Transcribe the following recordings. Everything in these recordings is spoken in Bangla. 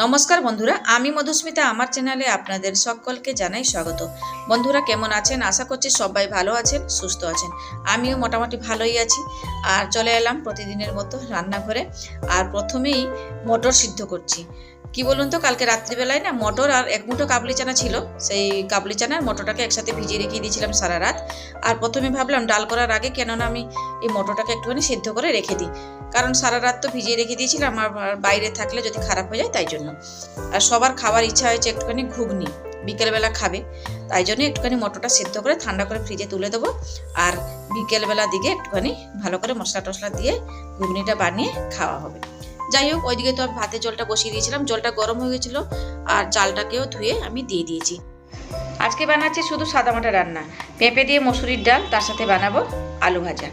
নমস্কার বন্ধুরা, আমি মধুস্মিতা। আমার চ্যানেলে আপনাদের সকলকে জানাই স্বাগত। বন্ধুরা কেমন আছেন? আশা করছি সবাই ভালো আছেন, সুস্থ আছেন। আমিও মোটামুটি ভালোই আছি। আর চলে এলাম প্রতিদিনের মতো রান্নাঘরে। আর প্রথমেই মটর সিদ্ধ করছি। কি বলুন তো, কালকে রাত্রিবেলায় না মটর আর এক মুঠো কাবলি চানা ছিল। সেই কাবলি চানার মটরটাকে একসাথে ভিজিয়ে রেখে দিয়েছিলাম সারা রাত। আর প্রথমে ভাবলাম ডাল করার আগে কেননা আমি এই মটরটাকে একটুখানি সিদ্ধ করে রেখে দিই, কারণ সারা রাত তো ভিজিয়ে রেখে দিয়েছিলাম, আর বাইরে থাকলে যদি খারাপ হয়ে যায় তাই জন্য। আর সবার খাবার ইচ্ছা হয়েছে একটুখানি ঘুগনি, বিকেলবেলা খাবে, তাই জন্য একটুখানি মটরটা সিদ্ধ করে ঠান্ডা করে ফ্রিজে তুলে দেবো। আর বিকেলবেলা দিকে একটুখানি ভালো করে মশলা টশলা দিয়ে ঘুগনিটা বানিয়ে খাওয়া হবে। যাই হোক, ওইদিকে তো আমি ভাতের জলটা বসিয়ে দিয়েছিলাম, জলটা গরম হয়ে গেছিলো। আর চালটাকেও ধুয়ে আমি দিয়ে দিয়েছি। আজকে বানাচ্ছি শুধু সাদামাটা রান্না, পেঁপে দিয়ে মসুরির ডাল, তার সাথে বানাবো আলু ভাজা।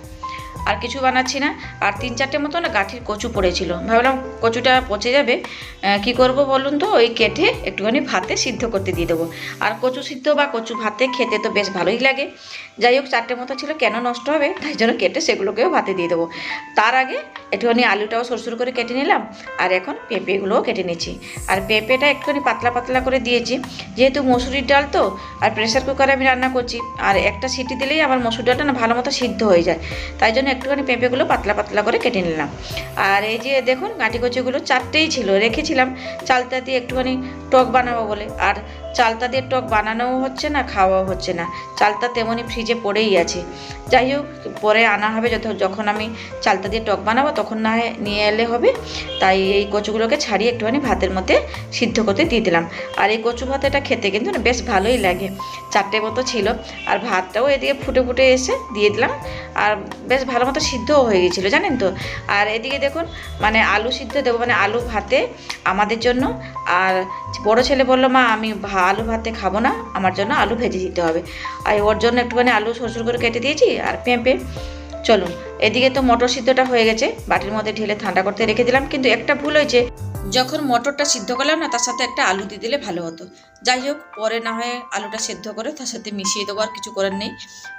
আর কিছু বানাচ্ছি না। আর 3-4টে মতো না গাঠির কচু পড়েছিল, ভাবলাম কচুটা পচে যাবে, কি করব বলুন তো, ওই কেটে একটুখানি ভাতে সিদ্ধ করতে দিয়ে দেবো। আর কচু সিদ্ধ বা কচু ভাতে খেতে তো বেশ ভালোই লাগে। যাই হোক, 4টে মতো ছিল, কেন নষ্ট হবে, তাই জন্য কেটে সেগুলোকেও ভাতে দিয়ে দেবো। তার আগে একটুখানি আলুটাও সরসর করে কেটে নিলাম। আর এখন পেঁপেগুলোও কেটে নিচ্ছি। আর পেঁপেটা একটুখানি পাতলা পাতলা করে দিয়েছি, যেহেতু মসুরির ডাল তো। আর প্রেসার কুকারে আমি রান্না করছি, আর একটা সিটি দিলেই আমার মসুর ডালটা না ভালো মতো সিদ্ধ হয়ে যায়, তাই জন্য একটুখানি পেঁপেগুলো পাতলা পাতলা করে কেটে নিলাম। আর এই যে দেখুন, গাঁটি কচুগুলো 4টেই ছিল, রেখেছিলাম চালতা দিয়ে একটুখানি টক বানাবো বলে। আর চালতা দিয়ে টক বানানোও হচ্ছে না, খাওয়াও হচ্ছে না। চালতা তেমনই ফ্রিজে পড়েই আছে। যাই হোক, পরে আনা হবে, যখন আমি চালতা দিয়ে টক বানাবো তখন না নিয়ে এলে হবে। তাই এই কচুগুলোকে ছাড়িয়ে একটুখানি ভাতের মধ্যে সিদ্ধ করতে দিয়ে দিলাম। আর এই কচু ভাতেটা খেতে কিন্তু না বেশ ভালোই লাগে। 4টে মতো ছিল, আর ভাতটাও এদিকে ফুটে ফুটে এসে দিয়ে দিলাম। আর বেশ ভালো মতো সিদ্ধও হয়ে গেছিলো, জানেন তো। আর এদিকে দেখুন, মানে আলু সিদ্ধ দেবো, মানে আলু ভাতে আমাদের জন্য। আর বড় ছেলে বললো, মা আমি আলু ভাতে খাবো না, আমার জন্য আলু ভেজে দিতে হবে। আর ওর জন্য একটুখানি আলু সরসর করে কেটে দিয়েছি, আর পেঁপে। চলুন, এদিকে তো মটর সিদ্ধটা হয়ে গেছে, বাটির মধ্যে ঢেলে ঠান্ডা করতে রেখে দিলাম। কিন্তু একটা ভুল হয়েছে, যখন মটরটা সিদ্ধ করলাম না, তার সাথে একটা আলু দিয়ে দিলে ভালো হতো। যাই হোক, পরে না হয় আলুটা সিদ্ধ করে তার সাথে মিশিয়ে দেবো, আর কিছু করার নেই।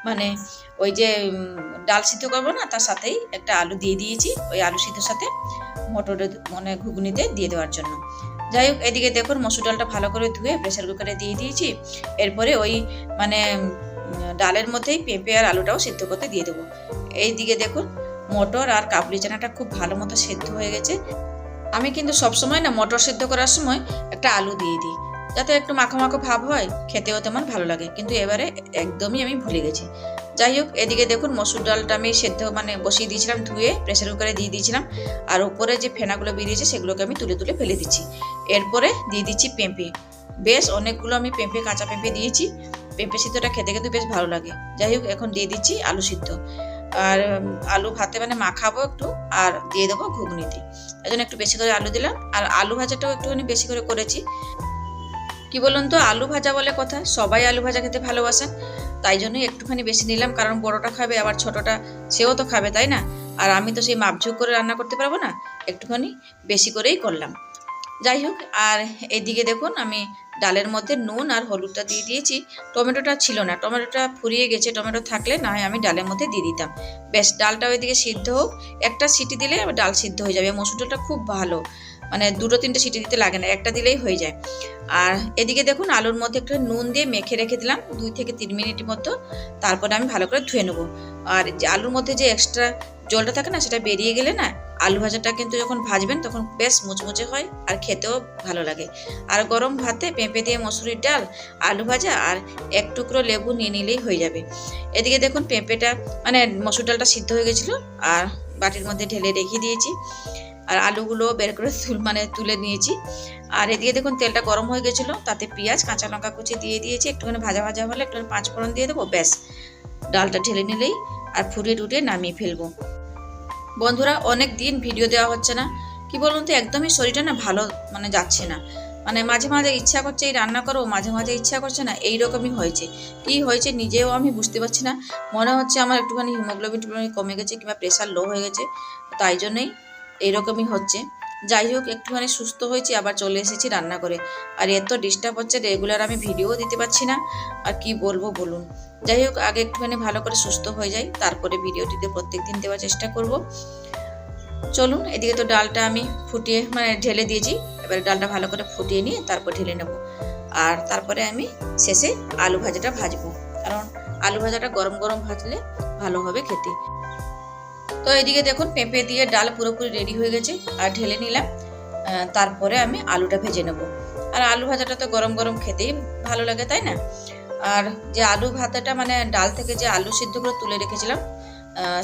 মানে ওই যে ডাল সিদ্ধ করবো না, তার সাথেই একটা আলু দিয়ে দিয়েছি, ওই আলু সিদ্ধর সাথে মটরের মানে ঘুগনিতে দিয়ে দেওয়ার জন্য। যাই হোক, এদিকে দেখুন মসুর ডালটা ভালো করে ধুয়ে প্রেসার কুকারে দিয়ে দিয়েছি। এরপরে ওই মানে ডালের মধ্যেই পেঁপে আর আলুটাও সিদ্ধ করতে দিয়ে দেবো। এইদিকে দেখুন, মটর আর কাবলি চানাটা খুব ভালো মতো সিদ্ধ হয়ে গেছে। আমি কিন্তু সবসময় না মটর সিদ্ধ করার সময় একটা আলু দিয়ে দিই, যাতে একটু মাখো মাখো ভাব হয়, খেতেও তেমন ভালো লাগে। কিন্তু এবারে একদমই আমি ভুলে গেছি। যাই হোক, এদিকে দেখুন মসুর ডালটা আমি সেদ্ধ মানে বসিয়ে দিয়েছিলাম, ধুয়ে প্রেসার কুকারে দিয়ে দিয়েছিলাম। আর উপরে যে ফেনাগুলো বেরিয়েছে সেগুলোকে আমি তুলে তুলে ফেলে দিচ্ছি। এরপরে দিয়ে দিচ্ছি পেঁপে। বেশ অনেকগুলো আমি পেঁপে, কাঁচা পেঁপে দিয়েছি। পেঁপে সিদ্ধটা খেতে কিন্তু বেশ ভালো লাগে। যাই হোক, এখন দিয়ে দিচ্ছি আলু সিদ্ধ। আর আলু ভাতে মানে মাখাবো একটু, আর দিয়ে দেবো ঘুগনিতে। এই জন্য একটু বেশি করে আলু দিলাম। আর আলু ভাজাটাও একটুখানি বেশি করে করেছি। কি বলুন তো, আলু ভাজা বলে কথা, সবাই আলু ভাজা খেতে ভালোবাসেন, তাই জন্যই একটুখানি বেশি নিলাম। কারণ বড়টা খাবে, আবার ছোটটা সেও তো খাবে, তাই না? আর আমি তো সেই মাপঝোক করে রান্না করতে পারবো না, একটুখানি বেশি করেই করলাম। যাই হোক, আর এদিকে দেখুন আমি ডালের মধ্যে নুন আর হলুদটা দিয়ে দিয়েছি। টমেটোটা ছিল না, টমেটোটা ফুরিয়ে গেছে, টমেটো থাকলে না হয় আমি ডালের মধ্যে দিয়ে দিতাম। বেশ, ডালটা ওইদিকে সিদ্ধ হোক, একটা সিটি দিলে ডাল সিদ্ধ হয়ে যাবে। মসুর ডালটা খুব ভালো, মানে 2-3টে সিটি দিতে লাগে না, একটা দিলেই হয়ে যায়। আর এদিকে দেখুন আলুর মধ্যে একটু নুন দিয়ে মেখে রেখে দিলাম 2-3 মিনিট মতো। তারপরে আমি ভালো করে ধুয়ে নেবো। আর যে আলুর মধ্যে যে এক্সট্রা জলটা থাকে না, সেটা বেরিয়ে গেলে না আলু ভাজাটা কিন্তু যখন ভাজবেন তখন বেশ মুচমুচে হয়, আর খেতেও ভালো লাগে। আর গরম ভাতে পেঁপে দিয়ে মসুরির ডাল, আলু ভাজা আর এক টুকরো লেবু নিয়ে নিলেই হয়ে যাবে। এদিকে দেখুন পেঁপেটা মানে মসুর ডালটা সিদ্ধ হয়ে গেছিলো, আর বাটির মধ্যে ঢেলে রেখে দিয়েছি। আর আলুগুলো বের করে তুলে নিয়েছি। আর এদিকে দেখুন তেলটা গরম হয়ে গেছিলো, তাতে পেঁয়াজ, কাঁচা লঙ্কা কুচি দিয়ে দিয়েছি। একটুখানি ভাজা ভাজা হলে একটুখানি 5 ফোড়ন দিয়ে দেবো, ব্যাস ডালটা ঢেলে নিলেই আর ফুটিয়ে টুটিয়ে নামিয়ে ফেলবো। বন্ধুরা, অনেক দিন ভিডিও দেওয়া হচ্ছে না, কি বলুন তো, একদমই শরীরটা না ভালো মানে যাচ্ছে না। মানে মাঝে মাঝে ইচ্ছা করছে এই রান্না করো, মাঝে মাঝে ইচ্ছা করছে না, এইরকমই হয়েছে। কি হয়েছে নিজেও আমি বুঝতে পারছি না। মনে হচ্ছে আমার একটুখানি হিমোগ্লোবিন কমে গেছে, কিংবা প্রেশার লো হয়ে গেছে, তাই জন্যই এইরকমই হচ্ছে। যাই হোক, একটুখানি সুস্থ হয়েছি, আবার চলে এসেছি রান্না করে। আর এত ডিস্টার্ব হচ্ছে, রেগুলার আমি ভিডিও দিতে পারছি না। আর কি বলবো বলুন। যাই হোক, আগে একটুখানি ভালো করে সুস্থ হয়ে যাই, তারপরে ভিডিওটিতে প্রত্যেকদিন দেওয়ার চেষ্টা করব। চলুন, এদিকে তো ডালটা আমি ফুটিয়ে মানে ঢেলে দিয়েছি, এবারে ডালটা ভালো করে ফুটিয়ে নিয়ে তারপর ঢেলে নেব। আর তারপরে আমি শেষে আলু ভাজাটা ভাজবো, কারণ আলু ভাজাটা গরম গরম ভাজলে ভালো হবে খেতে। তো এদিকে দেখুন পেঁপে দিয়ে ডাল পুরোপুরি রেডি হয়ে গেছে, আর ঢেলে নিলাম। তারপরে আমি আলুটা ভেজে নেব। আর আলু ভাজাটা তো গরম গরম খেতেই ভালো লাগে, তাই না? আর যে আলু ভাজাটা মানে ডাল থেকে যে আলু সিদ্ধ করে তুলে রেখেছিলাম,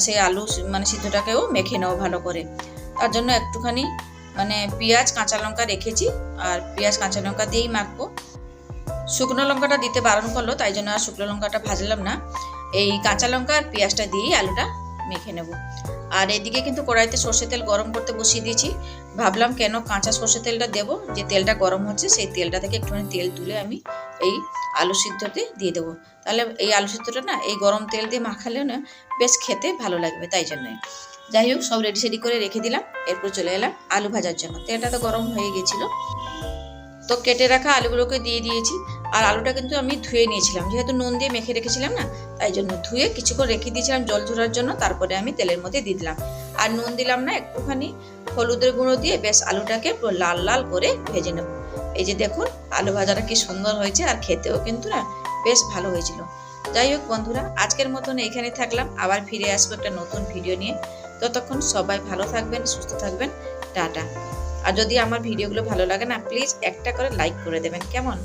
সেই আলু মানে সিদ্ধটাকেও মেখে নেবো ভালো করে। তার জন্য একটুখানি মানে পেঁয়াজ কাঁচা লঙ্কা রেখেছি, আর পেঁয়াজ কাঁচা লঙ্কা দিয়েই মাখবো। শুকনো লঙ্কাটা দিতে বারণ করলো, তাই জন্য আর শুকনো লঙ্কাটা ভাজলাম না। এই কাঁচা লঙ্কা আর পেঁয়াজটা দিয়েই আলুটা মেখে নেব। আর এদিকে কিন্তু কড়াইতে সর্ষে তেল গরম করতে বসিয়ে দিয়েছি। ভাবলাম কেন কাঁচা সর্ষে তেলটা দেবো, যে তেলটা গরম হচ্ছে সেই তেলটা থেকে একটুখানি তেল তুলে আমি এই আলু সিদ্ধতে দিয়ে দেবো। তাহলে এই আলু সিদ্ধটা না এই গরম তেল দিয়ে মাখালেও না বেশ খেতে ভালো লাগবে, তাই জন্যই। যাই হোক, সব রেডি সেডি করে রেখে দিলাম। এরপর চলে এলাম আলু ভাজার জন্য। তেলটা তো গরম হয়ে গেছিলো, তো কেটে রাখা আলুগুলোকে দিয়ে দিয়েছি। আর আলুটা কিন্তু আমি ধুয়ে নিয়েছিলাম, যেহেতু নুন দিয়ে মেখে রেখেছিলাম না, তাই জন্য ধুয়ে কিছুক্ষণ রেখে দিয়েছিলাম জল ঝরার জন্য। তারপরে আমি তেলের মধ্যে দিয়ে দিলাম। আর নুন দিলাম না, একটুখানি হলুদের গুঁড়ো দিয়ে বেশ আলুটাকে পুরো লাল লাল করে ভেজে নেব। এই যে দেখুন আলু ভাজাটা কি সুন্দর হয়েছে, আর খেতেও কিন্তু না বেশ ভালো হয়েছিল। যাই হোক বন্ধুরা, আজকের মতন এইখানে থাকলাম। আবার ফিরে আসবো একটা নতুন ভিডিও নিয়ে। ততক্ষণ সবাই ভালো থাকবেন, সুস্থ থাকবেন। টাটা। আর যদি আমার ভিডিওগুলো ভালো লাগে না, প্লিজ একটা করে লাইক করে দেবেন, কেমন?